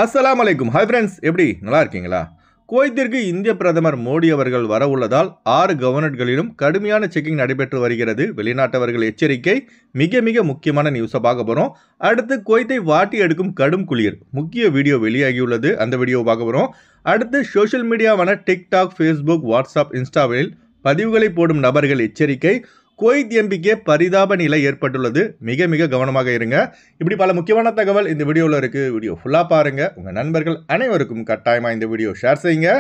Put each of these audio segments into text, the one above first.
அஸ்ஸலாமு அலைக்கும். Hi friends, எப்படி நல்லா இருக்கீங்களா? குவைத்திற்கு இந்திய பிரதமர் மோடி அவர்கள் வர உள்ளதால் 6 கவர்னர்களிலும் கடுமையான செக்கிங் நடைபெற்று வருகிறது. வெளிநாட்டவர்கள் எச்சரிக்கை. மிக மிக முக்கியமான நியூஸை பார்க்க போகிறோம். அடுத்து குவைத்தை வாட்டி எடுக்கும் கடும் குளிர் முக்கிய வீடியோ வெளியாகியுள்ளது. அந்த வீடியோவை பார்க்க போகிறோம். அடுத்து சோஷியல் மீடியாவான டிக்டாக், ஃபேஸ்புக், வாட்ஸ்அப், இன்ஸ்டாவில் பதிவுகளை போடும் நபர்கள் எச்சரிக்கை. குவைத் எம்பிக்கே பரிதாப நிலை ஏற்பட்டுள்ளது. மிக மிக கவனமாக இருங்க. இப்படி பல முக்கியமான தகவல் இந்த வீடியோவில் இருக்குது. வீடியோ ஃபுல்லாக பாருங்கள். உங்கள் நண்பர்கள் அனைவருக்கும் கட்டாயமாக இந்த வீடியோ ஷேர் செய்யுங்க.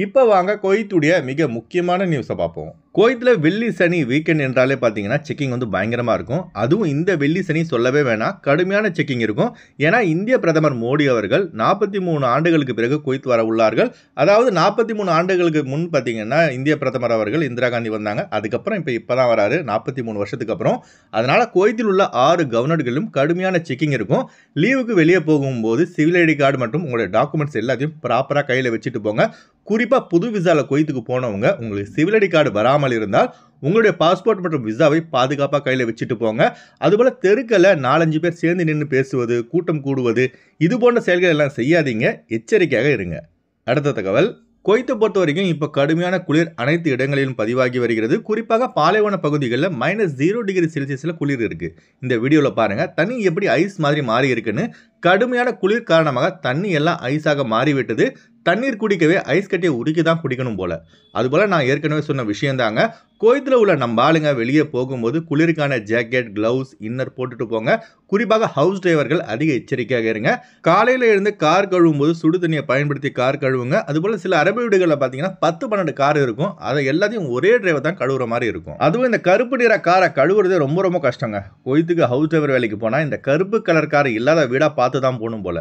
இப்போ வாங்க குவைத்துடைய மிக முக்கியமான நியூஸை பார்ப்போம். குவைத்தில் வெள்ளி சனி வீக்கெண்ட் என்றாலே பார்த்தீங்கன்னா செக்கிங் வந்து பயங்கரமாக இருக்கும். அதுவும் இந்த வெள்ளி சனி சொல்லவே வேணாம், கடுமையான செக்கிங் இருக்கும். ஏன்னா இந்திய பிரதமர் மோடி அவர்கள் 43 ஆண்டுகளுக்கு பிறகு குவைத் வர உள்ளார்கள். அதாவது 43 ஆண்டுகளுக்கு முன் பார்த்தீங்கன்னா இந்திய பிரதமர் அவர்கள் இந்திரா காந்தி வந்தாங்க. அதுக்கப்புறம் இப்போ தான் வராரு 43 வருஷத்துக்கு அப்புறம். அதனால் குவைத்தில் உள்ள 6 கவர்னர்களும் கடுமையான செக்கிங் இருக்கும். லீவுக்கு வெளியே போகும்போது சிவில் ஐடி கார்டு மற்றும் உங்களுடைய டாக்குமெண்ட்ஸ் எல்லாத்தையும் ப்ராப்பராக கையில் வச்சுட்டு போங்க. குறிப்பாக புது விசாவில் குவைத்துக்கு போனவங்க உங்களுக்கு சிவில் ஐடி கார்டு வராமல் இருந்தால் உங்களுடைய பாஸ்போர்ட் மற்றும் விசாவை பாதுகாப்பாக கையில் வச்சுட்டு போங்க. அதுபோல் தெருக்களில் 4-5 பேர் சேர்ந்து நின்று பேசுவது, கூட்டம் கூடுவது, இது போன்ற செயல்கள் எல்லாம் செய்யாதீங்க. எச்சரிக்கையாக இருங்க. அடுத்த தகவல், குவைத்தை பொறுத்த வரைக்கும் இப்போ கடுமையான குளிர் அனைத்து இடங்களிலும் பதிவாகி வருகிறது. குறிப்பாக பாலைவன பகுதிகளில் -0 டிகிரி செல்சியஸில் குளிர் இருக்குது. இந்த வீடியோவில் பாருங்கள் தண்ணி எப்படி ஐஸ் மாதிரி மாறி இருக்குன்னு. கடுமையான குளிர் காரணமாக தண்ணி எல்லாம் ஐஸாக மாறிவிட்டது. தண்ணீர் குடிக்கவே ஐஸ் கட்டியை உருக்கி தான் குடிக்கணும் போல. அதுபோல் நான் ஏற்கனவே சொன்ன விஷயந்தாங்க. குவைத்தில் உள்ள நம்ம ஆளுங்க வெளியே போகும்போது குளிருக்கான ஜாக்கெட், கிளவுஸ், இன்னர் போட்டுட்டு போங்க. குறிப்பாக ஹவுஸ் டிரைவர்கள் அதிக எச்சரிக்கையாக இருங்க. காலையில் இருந்து கார் கழுவும் போது சுடு தண்ணியை பயன்படுத்தி கார் கழுவுங்க. அதுபோல் சில அரபு வீடுகளில் பார்த்தீங்கன்னா 10-12 கார் இருக்கும். அதை எல்லாத்தையும் ஒரே டிரைவர் தான் கழுவுற மாதிரி இருக்கும். அதுவும் இந்த கருப்பு நிற காரை கழுவுறது ரொம்ப ரொம்ப கஷ்டங்க. குவைத்துக்கு ஹவுஸ் டிரைவர் வேலைக்கு போனால் இந்த கருப்பு கலர் கார் இல்லாத வீடாக பார்த்து தான் போகணும் போல.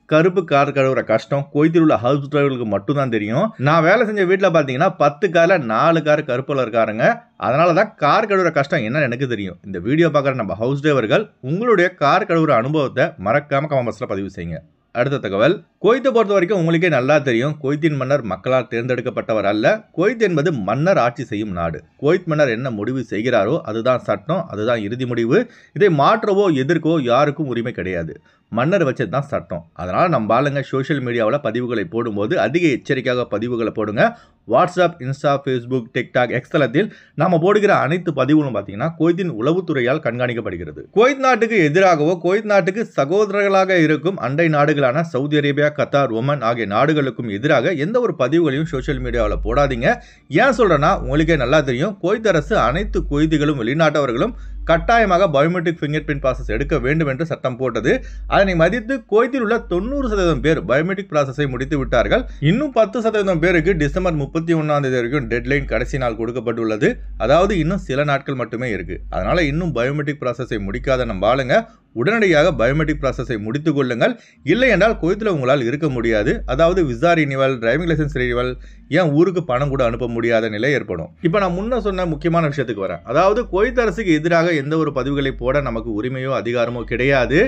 கருப்பு கார் கழுவுற கஷ்டம் குவைத்தில் உள்ள ஹவுஸ் டிரைவர்களுக்கு மட்டும்தான் தெரியும். நான் வேலை செஞ்ச வீட்டில் பார்த்தீங்கன்னா 10 காரில் 4 கார் கருப்பு கலர் காருங்க. அதனால தான் கார் கழுவுற கஷ்டம் என்னன்னு எனக்கு தெரியும். இந்த வீடியோ பார்க்குற நம்ம ஹவுஸ் டிரைவர்கள் உங்களுடைய கார் கழுவுற அனுபவத்தை மறக்காம கமெண்ட் பாக்ஸில் பதிவு செய்யுங்க. அடுத்த தகவல், குவைத்தை பொறுத்த வரைக்கும் உங்களுக்கே நல்லா தெரியும், குவைத்தின் மன்னர் மக்களால் தேர்ந்தெடுக்கப்பட்டவர் அல்ல. குவைத் என்பது மன்னர் ஆட்சி செய்யும் நாடு. குவைத் மன்னர் என்ன முடிவு செய்கிறாரோ அதுதான் சட்டம், அதுதான் இறுதி முடிவு. இதை மாற்றவோ எதிர்க்கவோ யாருக்கும் உரிமை கிடையாது. மன்னர் வச்சது தான் சட்டம். அதனால் நம்ம ஆளுங்க சோஷியல் மீடியாவில் பதிவுகளை போடும்போது அதிக எச்சரிக்கையாக பதிவுகளை போடுங்க. வாட்ஸ்அப், இன்ஸ்டா, ஃபேஸ்புக், டிக்டாக், எக்ஸ்தலத்தில் நம்ம போடுகிற அனைத்து பதிவுகளும் பார்த்தீங்கன்னா குவைத்தின் உளவுத்துறையால் கண்காணிக்கப்படுகிறது. குவைத் நாட்டுக்கு எதிராகவோ குவைத் நாட்டுக்கு சகோதரர்களாக இருக்கும் அண்டை நாடுகளான சவுதி அரேபியா, கத்தார், ஒமன் ஆகிய நாடுகளுக்கும் எதிராக எந்த ஒரு பதிவுகளையும் சோஷியல் மீடியாவில் போடாதீங்க. ஏன் சொல்கிறேன்னா உங்களுக்கே நல்லா தெரியும், குவைத் அரசு அனைத்து குவைத்திகளும் வெளிநாட்டவர்களும் கட்டாயமாக பயோமெட்ரிக் ஃபிங்கர் பிரிண்ட் ப்ராசஸ் எடுக்க வேண்டும் என்று சட்டம் போட்டது. அதனை மதித்து குவைத்தில் உள்ள 90% பேர் பயோமெட்ரிக் ப்ராசஸை முடித்து விட்டார்கள். இன்னும் 10% பேருக்கு டிசம்பர் 31 வரைக்கும் டெட்லைன் கடைசி நாள் கொடுக்கப்பட்டுள்ளது. அதாவது இன்னும் சில நாட்கள் மட்டுமே இருக்கு. அதனால இன்னும் பயோமெட்ரிக் ப்ராசஸை முடிக்காத நம்ம ஆளுங்க உடனடியாக பயோமெட்ரிக் ப்ராசஸை முடித்துக் கொள்ளுங்கள். இல்லை என்றால் குவைத்தில் உங்களால் இருக்க முடியாது. அதாவது visa renewal, driving licence renewal, ஏன் ஊருக்கு பணம் கூட அனுப்ப முடியாத நிலை ஏற்படும். இப்போ நான் முன்ன சொன்ன முக்கியமான விஷயத்துக்கு வரேன். அதாவது குவைத் அரசுக்கு எதிராக எந்த ஒரு பதிவுகளை போட நமக்கு உரிமையோ அதிகாரமோ கிடையாது.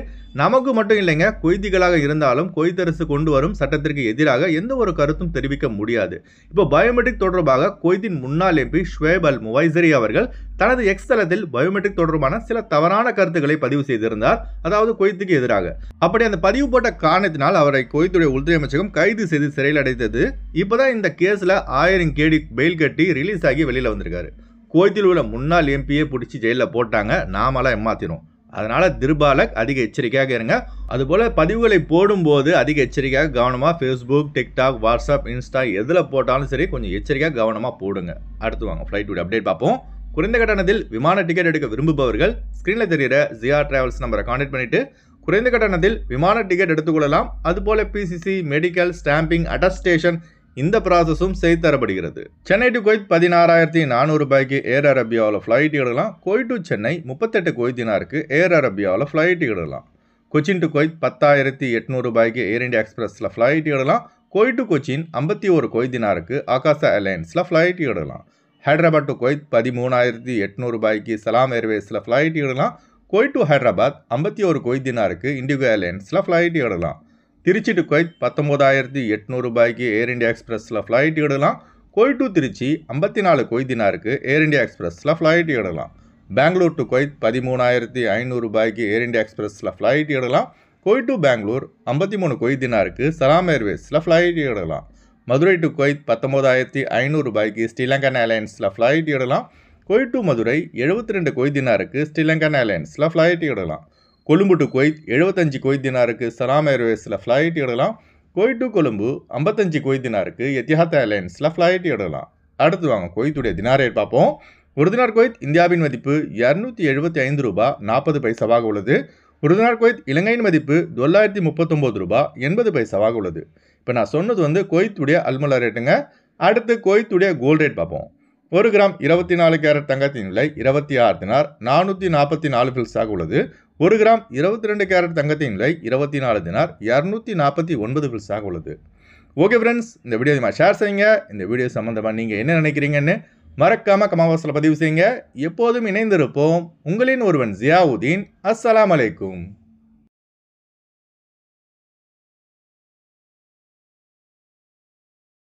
நமக்கு மட்டும் இல்லைங்க, குவைத்திகளாக இருந்தாலும் குவைத் அரசு கொண்டு வரும் சட்டத்திற்கு எதிராக எந்த ஒரு கருத்தும் தெரிவிக்க முடியாது. இப்போ பயோமெட்ரிக் தொடர்பாக குவைத்தின் முன்னாள் எம்பி ஷுவைப் அல் முவைசரி அவர்கள் தனது எக்ஸ் தளத்தில் பயோமெட்ரிக் தொடர்பான சில தவறான கருத்துக்களை பதிவு செய்திருந்தார். அதாவது குவைத்துக்கு எதிராக. அப்படி அந்த பதிவு போட்ட காரணத்தினால் அவரை குவைத்துடைய உள்துறை அமைச்சகம் கைது செய்து சிறையில் அடைத்தது. இப்போதான் இந்த கேஸில் 1000 கேடி பெயில் கட்டி ரிலீஸ் ஆகி வெளியில் வந்திருக்காரு. குவைத்தில் உள்ள முன்னாள் எம்பியை பிடிச்சி ஜெயிலில் போட்டாங்க. நாமெல்லாம் ஏமாத்தினோம். அதனால திருபாலக் அதிக எச்சரிக்கையாக இருங்க. அதுபோல் பதிவுகளை போடும்போது அதிக எச்சரிக்கையாக கவனமாக ஃபேஸ்புக், டிக்டாக், வாட்ஸ்அப், இன்ஸ்டா எதில் போட்டாலும் சரி கொஞ்சம் எச்சரிக்கையாக கவனமாக போடுங்க. அடுத்து வாங்க ஃப்ளைட் அப்டேட் பார்ப்போம். குறைந்த கட்டணத்தில் விமான டிக்கெட் எடுக்க விரும்புபவர்கள் ஸ்க்ரீனில் தெரிகிற ஜிஆர் டிராவல்ஸ் நம்பரை கான்டாக்ட் பண்ணிட்டு குறைந்த கட்டணத்தில் விமான டிக்கெட் எடுத்துக்கொள்ளலாம். அதுபோல் பிசிசி, மெடிக்கல், ஸ்டாம்பிங், அட்டஸ்டேஷன் இந்த ப்ராசஸும் செய்து தரப்படுகிறது. சென்னை டு குவைத் 16,400 ரூபாய்க்கு ஏர் அரேபியாவில் ஃப்ளைட் எடுக்கலாம். குவைத் டு சென்னை 38 குவைத் தினாருக்கு ஏர் அரேபியாவில் ஃப்ளைட் எடுக்கலாம். கொச்சின் டு குவைத் 10,800 ரூபாய்க்கு ஏர் இந்தியா எக்ஸ்பிரஸில் ஃப்ளைட் எடுக்கலாம். குவைத் டு கொச்சின் 51 குவைத் தினாருக்கு ஆகாசா ஏர்லைன்ஸில் ஃப்ளைட் எடுக்கலாம். ஹைதராபாத் டு குவைத் 13,800 ரூபாய்க்கு சலாம் ஏர்வேஸில் ஃப்ளைட் எடுக்கலாம். குவைத் டு ஹைதராபாத் 51 குவைத் தினாருக்கு இண்டிகோ ஏர்லைன்ஸில் ஃப்ளைட் எடுக்கலாம். திருச்சி டு குவைத் 19,800 ரூபாய்க்கு ஏர் இந்தியா எக்ஸ்பிரஸில் ஃப்ளைட் எடுக்கலாம். குவைத் டு திருச்சி 54 குவைத் தினாருக்கு ஏர் இந்தியா எக்ஸ்பிரஸில் ஃப்ளைட் எடுக்கலாம். பெங்களூர் டு குவைத் 13,500 ரூபாய்க்கு ஏர் இந்தியா எக்ஸ்பிரஸில் ஃப்ளைட் எடுக்கலாம். குவைத் டு பெங்களூர் 53 குவைத் தினாருக்கு சலாம் ஏர்வேஸில் ஃப்ளைட் எடுக்கலாம். மதுரை டு குவைத் 19,500 ரூபாய்க்கு ஸ்ரீலங்கன் ஏர்லைன்ஸில் ஃப்ளைட் எடுக்கலாம். குவைத் டு மதுரை 72 குவைத் தினாருக்கு ஸ்ரீலங்கன் ஏர்லைன்ஸில் ஃப்ளைட் எடுக்கலாம். கொழும்பு டு குவைத் 75 குவைத் தினாருக்கு சலாம் ஏர்வேஸில் ஃப்ளைட் எடுக்கலாம். குவைத் டு கொழும்பு 55 குவைத் தினாருக்கு எத்திஹாத் ஏர்லைன்ஸில் ஃப்ளைட் எடுக்கலாம். அடுத்து வாங்க குவைத்துடைய தினார் ரேட் பார்ப்போம். ஒரு தினார் குவைத் இந்தியாவின் மதிப்பு 275 ரூபாய் 40 பைசாவாக உள்ளது. ஒரு தினார் குவைத் இலங்கையின் மதிப்பு 939 ரூபாய் 80 பைசாவாக உள்ளது. இப்போ நான் சொன்னது வந்து குவைத்துடைய அல்முலா ரேட்டுங்க. அடுத்து குவைத்துடைய கோல்டு ரேட் பார்ப்போம். 1 கிராம் 24 கேரட் தங்கத்தின் விலை 26 தினார் 444 பில்ஸாக உள்ளது. 1 கிராம் 22 கேரட் தங்கத்தின் விலை 24 தினார் 249 பில்ஸாக உள்ளது. ஓகே ஃப்ரெண்ட்ஸ், இந்த வீடியோ ஷேர் செய்யுங்க. இந்த வீடியோ சம்மந்தமாக நீங்கள் என்ன நினைக்கிறீங்கன்னு மறக்காமல் கமெண்ட் பாக்ஸில் பதிவு செய்யுங்க. எப்போதும் இணைந்திருப்போம். உங்களின் ஒருவன் ஜியாவுதீன். அஸ்ஸலாமு அலைக்கும்.